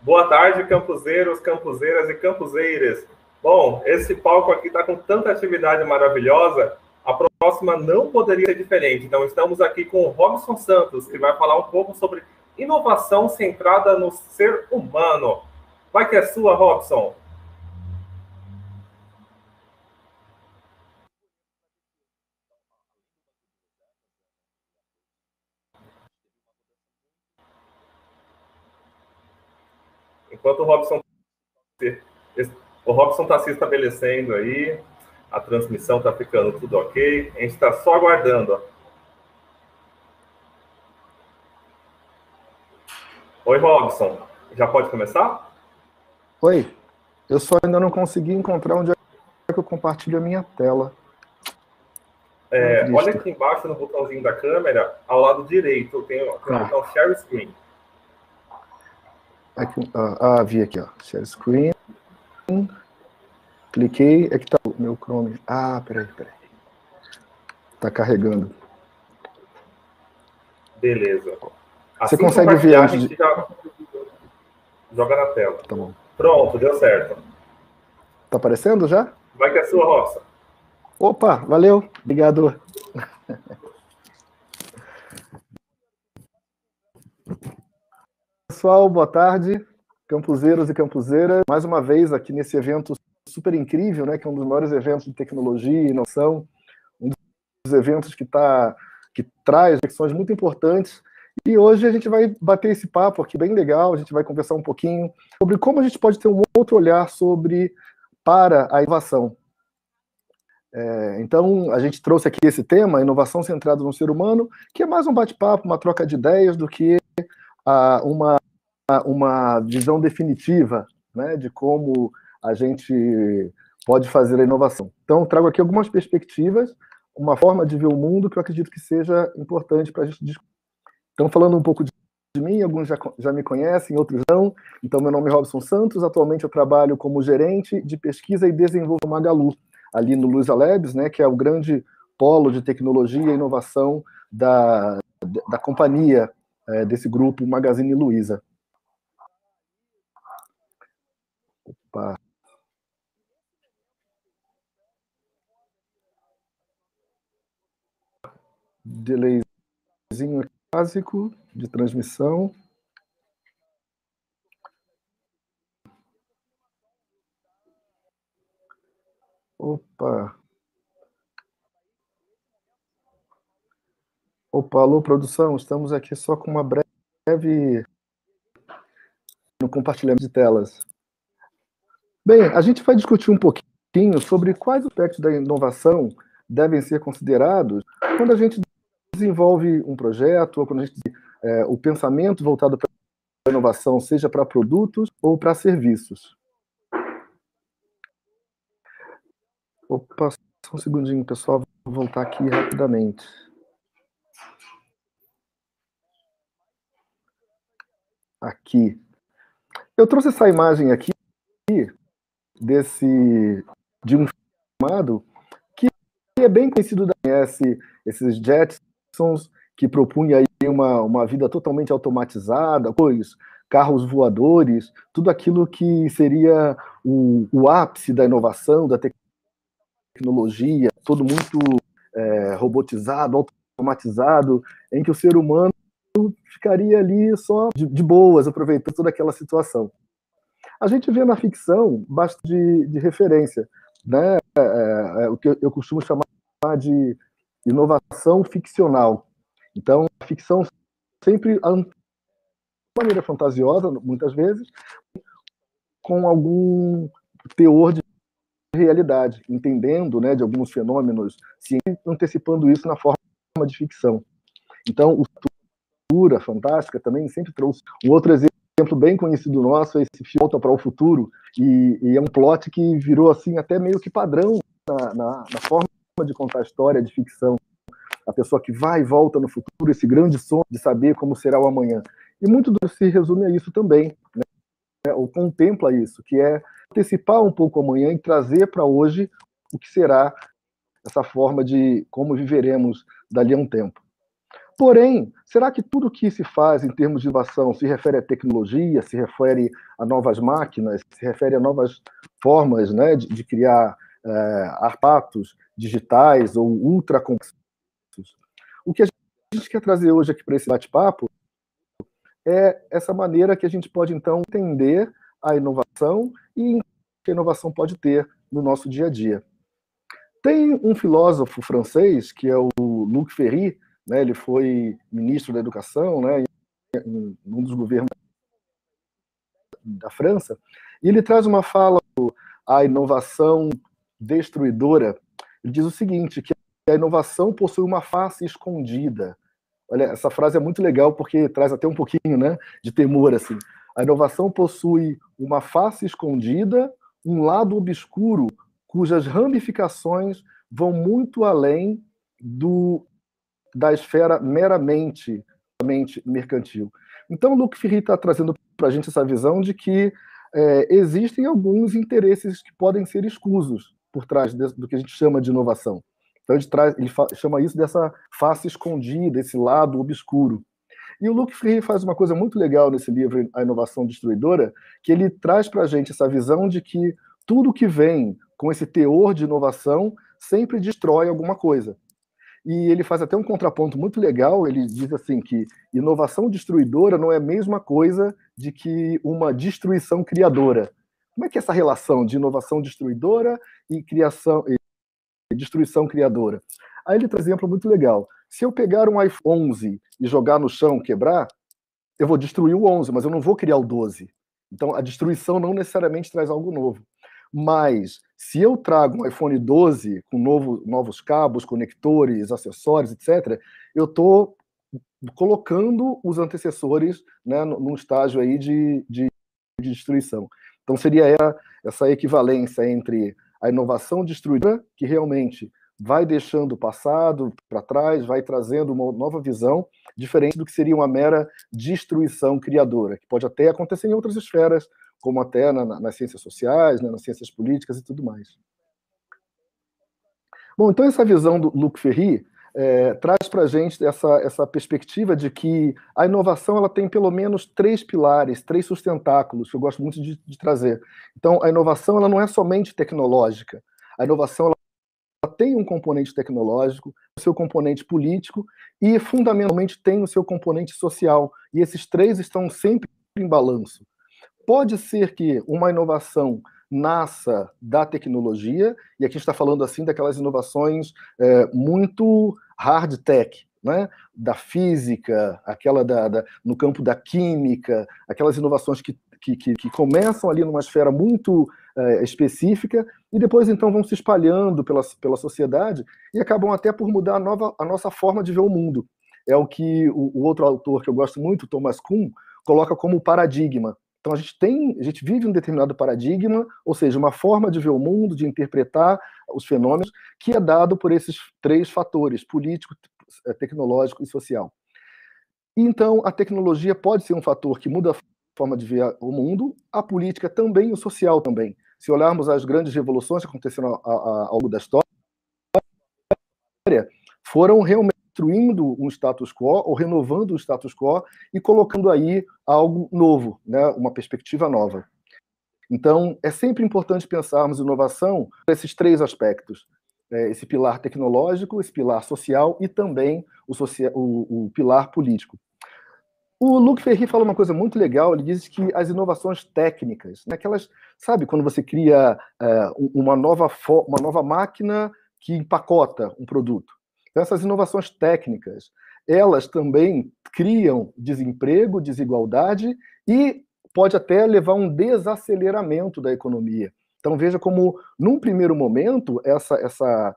Boa tarde, campuseiros, campuseiras e campuseiras. Bom, esse palco aqui está com tanta atividade maravilhosa, a próxima não poderia ser diferente. Então, estamos aqui com o Robson Santos, que vai falar um pouco sobre inovação centrada no ser humano. Vai que é sua, Robson. Enquanto o Robson está se estabelecendo aí, a transmissão está ficando tudo ok, a gente está só aguardando. Oi, Robson, já pode começar? Oi, eu só ainda não consegui encontrar onde é que eu compartilho a minha tela. Olha aqui embaixo no botãozinho da câmera, ao lado direito, tem o botão Share Screen. Aqui, vi aqui, ó. Share Screen. Cliquei, é que tá o meu Chrome. Peraí. Tá carregando. Beleza. Você consegue ver a gente já joga na tela. Tá bom. Pronto, deu certo. Tá aparecendo já? Vai que é sua, Robson. Opa, valeu. Obrigado. Pessoal, boa tarde. Campuseiros e campuseiras. Mais uma vez aqui nesse evento super incrível, né, que é um dos maiores eventos de tecnologia e inovação. Um dos eventos que traz reflexões muito importantes. E hoje a gente vai bater esse papo aqui bem legal, a gente vai conversar um pouquinho sobre como a gente pode ter um outro olhar para a inovação. Então, a gente trouxe aqui esse tema, inovação centrada no ser humano, que é mais um bate-papo, uma troca de ideias do que uma visão definitiva, né, de como a gente pode fazer a inovação. Então, trago aqui algumas perspectivas, uma forma de ver o mundo que eu acredito que seja importante para a gente discutir. Então, falando um pouco de mim, alguns já me conhecem, outros não. Então, meu nome é Robson Santos, atualmente eu trabalho como gerente de pesquisa e desenvolvimento no Magalu, ali no Luiza Labs, né, que é o grande polo de tecnologia e inovação da companhia, desse grupo Magazine Luiza. Opa. Delayzinho básico de transmissão. Opa, alô, produção, estamos aqui só com uma breve no compartilhamento de telas. Bem, a gente vai discutir um pouquinho sobre quais aspectos da inovação devem ser considerados quando a gente desenvolve um projeto, ou quando a gente o pensamento voltado para a inovação, seja para produtos ou para serviços. Opa, só um segundinho, pessoal, vou voltar aqui rapidamente. Aqui. Eu trouxe essa imagem aqui de um filmado que é bem conhecido da conhece, esses Jetsons que propunha aí uma vida totalmente automatizada, carros voadores, tudo aquilo que seria o ápice da inovação, da tecnologia, todo muito robotizado, automatizado, em que o ser humano ficaria ali só de boas, aproveitando toda aquela situação. A gente vê na ficção bastante de referência, né? O que eu costumo chamar de inovação ficcional. Então, a ficção sempre, de maneira fantasiosa, muitas vezes, com algum teor de realidade, entendendo, né, de alguns fenômenos, antecipando isso na forma de ficção. Então, o Cultura Fantástica também sempre trouxe um outro exemplo bem conhecido nosso, esse filme Volta para o Futuro, e é um plot que virou assim até meio que padrão na forma de contar a história de ficção. A pessoa que vai e volta no futuro, esse grande sonho de saber como será o amanhã. E muito se resume a isso também, né? Ou contempla isso, que é antecipar um pouco o amanhã e trazer para hoje o que será essa forma de como viveremos dali a um tempo. Porém, será que tudo que se faz em termos de inovação se refere à tecnologia, se refere a novas máquinas, se refere a novas formas, né, de criar artefatos digitais ou ultracomplexos? O que a gente quer trazer hoje aqui para esse bate-papo é essa maneira que a gente pode, então, entender a inovação e que a inovação pode ter no nosso dia a dia. Tem um filósofo francês, que é o Luc Ferry, né, ele foi ministro da Educação, né, em um dos governos da França, e ele traz uma fala, a inovação destruidora. Ele diz o seguinte, que a inovação possui uma face escondida. Olha, essa frase é muito legal porque traz até um pouquinho, né, de temor, assim. A inovação possui uma face escondida, um lado obscuro, cujas ramificações vão muito além da esfera meramente mercantil. Então, o Luc Ferry está trazendo para a gente essa visão de que existem alguns interesses que podem ser escusos por trás do que a gente chama de inovação. Então, ele chama isso dessa face escondida, esse lado obscuro. E o Luc Ferry faz uma coisa muito legal nesse livro, A Inovação Destruidora, que ele traz para a gente essa visão de que tudo que vem com esse teor de inovação sempre destrói alguma coisa. E ele faz até um contraponto muito legal, ele diz assim que inovação destruidora não é a mesma coisa de que uma destruição criadora. Como é que é essa relação de inovação destruidora e destruição criadora? Aí ele traz um exemplo muito legal. Se eu pegar um iPhone 11 e jogar no chão, quebrar, eu vou destruir o 11, mas eu não vou criar o 12. Então, a destruição não necessariamente traz algo novo. Mas, se eu trago um iPhone 12 com novos cabos, conectores, acessórios, etc., eu estou colocando os antecessores, né, num estágio aí de destruição. Então, seria essa equivalência entre a inovação destruidora, que realmente vai deixando o passado para trás, vai trazendo uma nova visão, diferente do que seria uma mera destruição criadora, que pode até acontecer em outras esferas, como até nas ciências sociais, né, nas ciências políticas e tudo mais. Bom, então essa visão do Luc Ferry traz para a gente essa perspectiva de que a inovação ela tem pelo menos três pilares, três sustentáculos, que eu gosto muito de trazer. Então, a inovação ela não é somente tecnológica. A inovação ela tem um componente tecnológico, o seu componente político e, fundamentalmente, tem o seu componente social. E esses três estão sempre em balanço. Pode ser que uma inovação nasça da tecnologia, e aqui a gente está falando assim daquelas inovações muito hard tech, né? Da física, aquela no campo da química, aquelas inovações que começam ali numa esfera muito específica e depois então vão se espalhando pela sociedade e acabam até por mudar a nossa forma de ver o mundo. É o que o outro autor que eu gosto muito, Thomas Kuhn, coloca como paradigma. Então a gente vive um determinado paradigma, ou seja, uma forma de ver o mundo, de interpretar os fenômenos, que é dado por esses três fatores: político, tecnológico e social. Então a tecnologia pode ser um fator que muda a forma de ver o mundo, a política também, o social também. Se olharmos as grandes revoluções que aconteceram ao longo da história, foram realmente construindo um status quo ou renovando o status quo e colocando aí algo novo, né, uma perspectiva nova. Então, é sempre importante pensarmos inovação por esses três aspectos: esse pilar tecnológico, esse pilar social e também o pilar político. O Luc Ferry fala uma coisa muito legal, ele diz que as inovações técnicas, né, aquelas, sabe, quando você cria uma nova máquina que empacota um produto. Então, essas inovações técnicas, elas também criam desemprego, desigualdade e pode até levar a um desaceleramento da economia. Então veja como, num primeiro momento, essa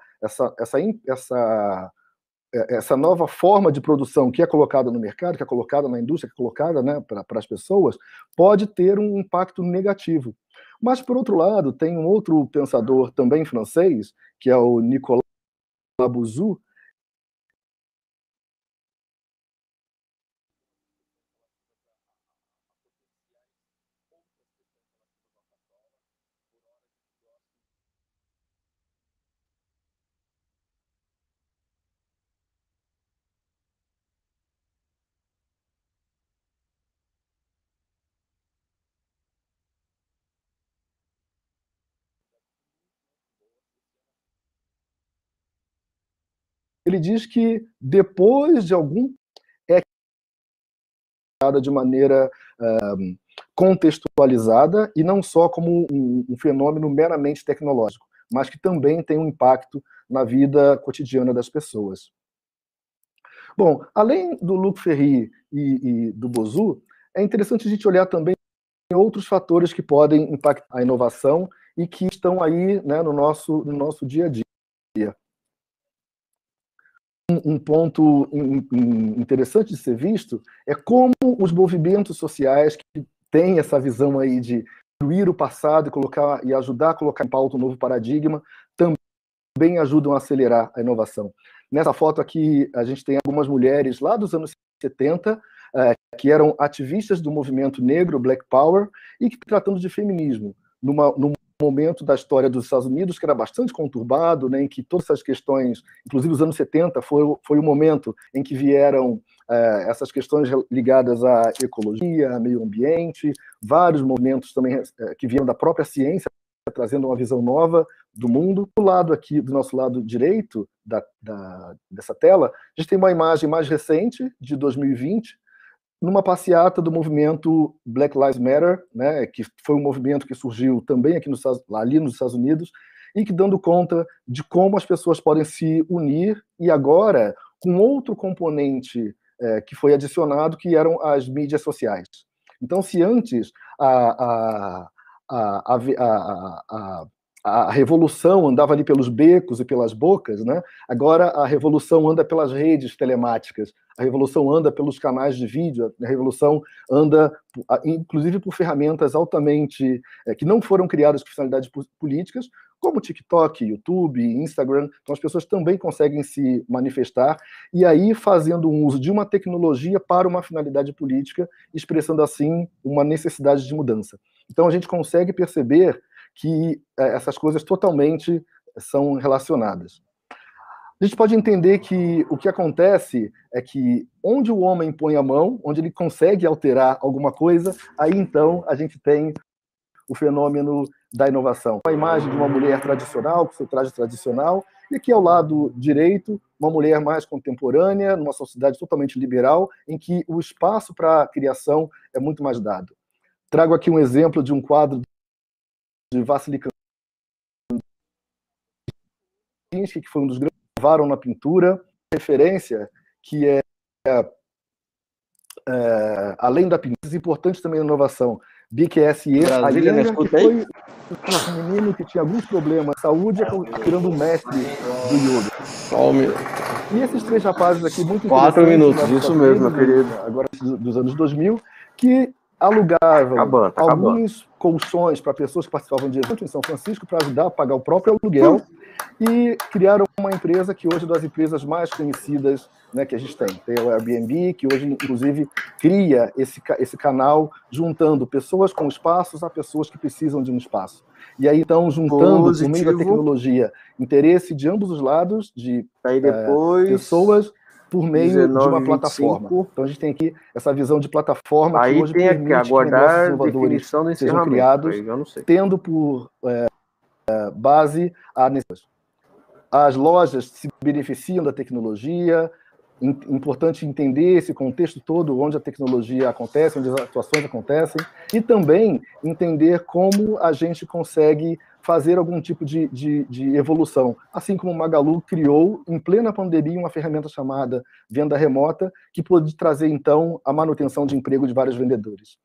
nova forma de produção que é colocada no mercado, que é colocada na indústria, que é colocada, né, para as pessoas, pode ter um impacto negativo. Mas, por outro lado, tem um outro pensador também francês, que é o Nicolas Bouzou, ele diz que depois de algum de maneira contextualizada e não só como um fenômeno meramente tecnológico, mas que também tem um impacto na vida cotidiana das pessoas. Bom, além do Luc Ferry e do Bouzou, é interessante a gente olhar também outros fatores que podem impactar a inovação e que estão aí, né, no nosso dia a dia. Um ponto interessante de ser visto é como os movimentos sociais que têm essa visão aí de incluir o passado e ajudar a colocar em pauta um novo paradigma também ajudam a acelerar a inovação. Nessa foto aqui, a gente tem algumas mulheres lá dos anos 70, que eram ativistas do movimento negro, Black Power, e que tratando de feminismo, num momento da história dos Estados Unidos que era bastante conturbado, né, em que todas essas questões, inclusive os anos 70, foi o momento em que vieram essas questões ligadas à ecologia, ao meio ambiente, vários movimentos também que vieram da própria ciência, trazendo uma visão nova do mundo. Do lado aqui, do nosso lado direito dessa tela, a gente tem uma imagem mais recente, de 2020, numa passeata do movimento Black Lives Matter, né, que foi um movimento que surgiu também ali nos Estados Unidos, e que dando conta de como as pessoas podem se unir, e agora com outro componente que foi adicionado, que eram as mídias sociais. Então, se antes a revolução andava ali pelos becos e pelas bocas, né? Agora a revolução anda pelas redes telemáticas, a revolução anda pelos canais de vídeo, a revolução anda, inclusive, por ferramentas altamente que não foram criadas com finalidades políticas, como TikTok, YouTube, Instagram. Então as pessoas também conseguem se manifestar, e aí fazendo um uso de uma tecnologia para uma finalidade política, expressando assim uma necessidade de mudança. Então a gente consegue perceber que essas coisas totalmente são relacionadas. A gente pode entender que o que acontece é que onde o homem põe a mão, onde ele consegue alterar alguma coisa, aí então a gente tem o fenômeno da inovação. A imagem de uma mulher tradicional, com seu traje tradicional, e aqui ao lado direito, uma mulher mais contemporânea, numa sociedade totalmente liberal, em que o espaço para a criação é muito mais dado. Trago aqui um exemplo de um quadro de Vassily Kandinsky, que foi um dos grandes que levaram na pintura, referência que além da pintura, importante também a inovação. BQSE, que foi um menino que tinha alguns problemas de saúde, virando um mestre do yoga. E esses três rapazes aqui, muito interessantes. 4 minutos, isso mesmo, meu querido. Agora dos anos 2000, que alugavam alguns colchões para pessoas que participavam de eventos em São Francisco para ajudar a pagar o próprio aluguel, e criaram uma empresa que hoje é das empresas mais conhecidas, né, que a gente tem. Tem o Airbnb, que hoje, inclusive, cria esse canal juntando pessoas com espaços a pessoas que precisam de um espaço. E aí, então, juntando, por meio da tecnologia, interesse de ambos os lados, de pessoas, por meio de uma plataforma. Então a gente tem aqui essa visão de plataforma que hoje permite que negócios inovadores sejam criados, tendo por base a necessidade. As lojas se beneficiam da tecnologia, importante entender esse contexto todo, onde a tecnologia acontece, onde as atuações acontecem, e também entender como a gente consegue fazer algum tipo de evolução. Assim como o Magalu criou, em plena pandemia, uma ferramenta chamada venda remota, que pôde trazer, então, a manutenção de emprego de vários vendedores.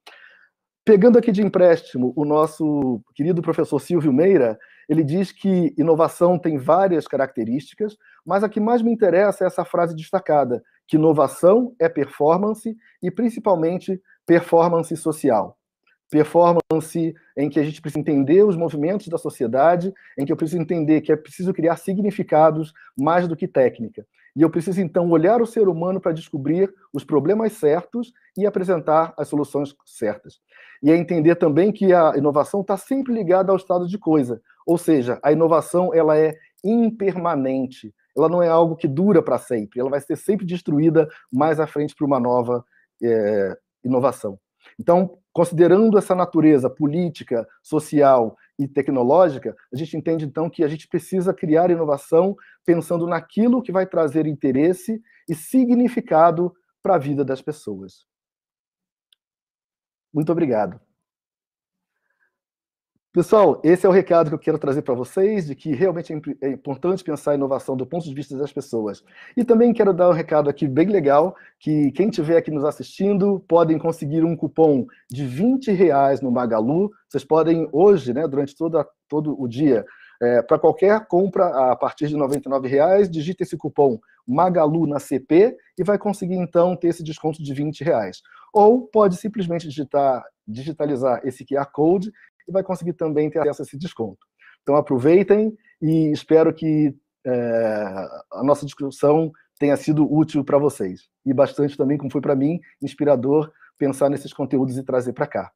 Pegando aqui de empréstimo o nosso querido professor Silvio Meira, ele diz que inovação tem várias características, mas a que mais me interessa é essa frase destacada, que inovação é performance e, principalmente, performance social. Performance em que a gente precisa entender os movimentos da sociedade, em que eu preciso entender que é preciso criar significados mais do que técnica. E eu preciso, então, olhar o ser humano para descobrir os problemas certos e apresentar as soluções certas. E é entender também que a inovação está sempre ligada ao estado de coisa. Ou seja, a inovação ela é impermanente. Ela não é algo que dura para sempre. Ela vai ser sempre destruída mais à frente por uma nova inovação. Então, considerando essa natureza política, social e tecnológica, a gente entende, então, que a gente precisa criar inovação pensando naquilo que vai trazer interesse e significado para a vida das pessoas. Muito obrigado. Pessoal, esse é o recado que eu quero trazer para vocês, de que realmente é importante pensar a inovação do ponto de vista das pessoas. E também quero dar um recado aqui bem legal, que quem estiver aqui nos assistindo podem conseguir um cupom de R$20 no Magalu. Vocês podem hoje, né, durante todo o dia, para qualquer compra a partir de R$99, digita esse cupom Magalu na CP e vai conseguir então ter esse desconto de R$20. Ou pode simplesmente digitalizar esse QR Code e vai conseguir também ter acesso a esse desconto. Então aproveitem e espero que a nossa discussão tenha sido útil para vocês. E bastante também, como foi para mim, inspirador pensar nesses conteúdos e trazer para cá.